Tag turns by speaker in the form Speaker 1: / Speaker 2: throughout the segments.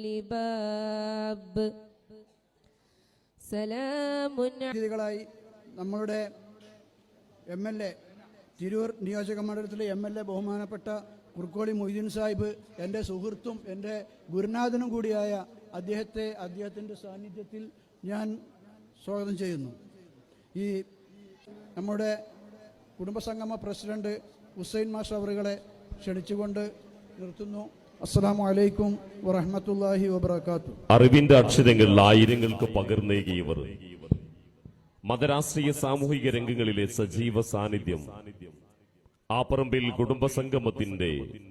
Speaker 1: لباب سلام
Speaker 2: ായി നമ്മളുടെ MLA തിരൂർ നിയോജക മണ്ഡലത്തിലെ MLA ബഹുമാനപ്പെട്ട കുർക്കോളി മൊയ്തീൻ സാഹിബ് എൻ്റെ സുഹൃത്തും എൻ്റെ ഗുരുനാഥനും കൂടിയായ അദ്ദേഹത്തിൻ്റെ സാന്നിധ്യത്തിൽ ഞാൻ സ്വാഗതം ചെയ്യുന്നു. ഈ നമ്മുടെ കുടുംബസംഗമ പ്രസിഡന്റ് ഹുസൈൻ മാഷ് അവറുകളെ ക്ഷണിച്ചുകൊണ്ട് നിർത്തുന്നു. അസ്സലാമു അലൈക്കും വറഹ്മത്തുള്ളാഹി വബറകാതുഹു.
Speaker 3: അറിവിന്റെ അക്ഷരങ്ങൾ ആയിരങ്ങൾക്ക് പകർന്നേകിയവർ, മതരാഷ്ട്രീയ സാമൂഹിക രംഗങ്ങളിലെ സജീവ സാന്നിധ്യം, ആപ്പറമ്പിൽ കുടുംബസംഗമത്തിന്റെ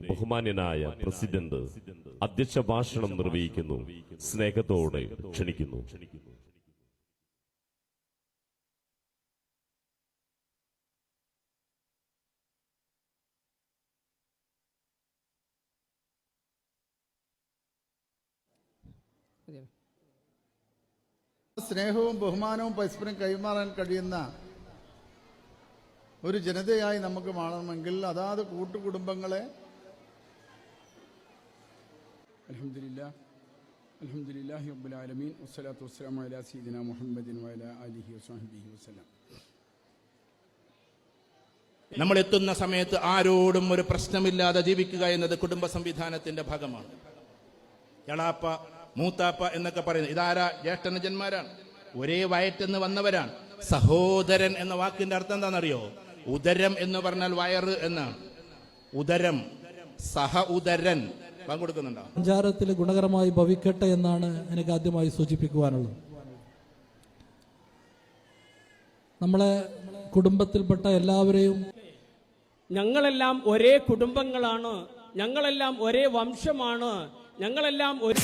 Speaker 3: ബഹുമാന്യനായ പ്രസിഡന്റ് അധ്യക്ഷ ഭാഷണം നിർവഹിക്കുന്നു. സ്നേഹത്തോടെ ക്ഷണിക്കുന്നു.
Speaker 4: സ്നേഹവും ബഹുമാനവും പരസ്പരം കൈമാറാൻ കഴിയുന്ന ഒരു ജനതയായി നമുക്ക് മാറണമെങ്കിൽ അതാത് കൂട്ടുകുടുംബങ്ങളെ
Speaker 2: അൽഹംദുലില്ലാഹി റബ്ബിൽ ആലമീൻ വസ്സലാത്തു വസ്സലാമു അലാ സയ്യിദിനാ മുഹമ്മദിൻ വഅലാ ആലിഹി വസഹ്ബിഹി വസല്ലം.
Speaker 5: നമ്മൾ എത്തുന്ന സമയത്ത് ആരോടും ഒരു പ്രശ്നമില്ലാതെ ജീവിക്കുക എന്നത് കുടുംബ സംവിധാനത്തിന്റെ ഭാഗമാണ്. എളാപ്പ മൂത്താപ്പ എന്നൊക്കെ പറയുന്നത് ഇതാരാ? ജ്യേഷ്ഠനുജന്മാരാണ്, ഒരേ വയറ്റെന്ന് വന്നവരാണ്. സഹോദരൻ എന്ന വാക്കിന്റെ അർത്ഥം എന്താണെന്നറിയോ? ഉദരം എന്ന് പറഞ്ഞാൽ വയറ് എന്നാണ്. ഉദരം, സഹ ഉദരൻ. പങ്കെടുക്കുന്നുണ്ടോ?
Speaker 6: സഞ്ചാരത്തിൽ ഗുണകരമായി ഭവിക്കട്ടെ എന്നാണ് എനിക്ക് ആദ്യമായി സൂചിപ്പിക്കുവാനുള്ളത്. നമ്മളെ കുടുംബത്തിൽപ്പെട്ട എല്ലാവരെയും,
Speaker 7: ഞങ്ങളെല്ലാം ഒരേ കുടുംബങ്ങളാണ്, ഞങ്ങളെല്ലാം ഒരേ വംശമാണ്, ഞങ്ങളെല്ലാം ഒരു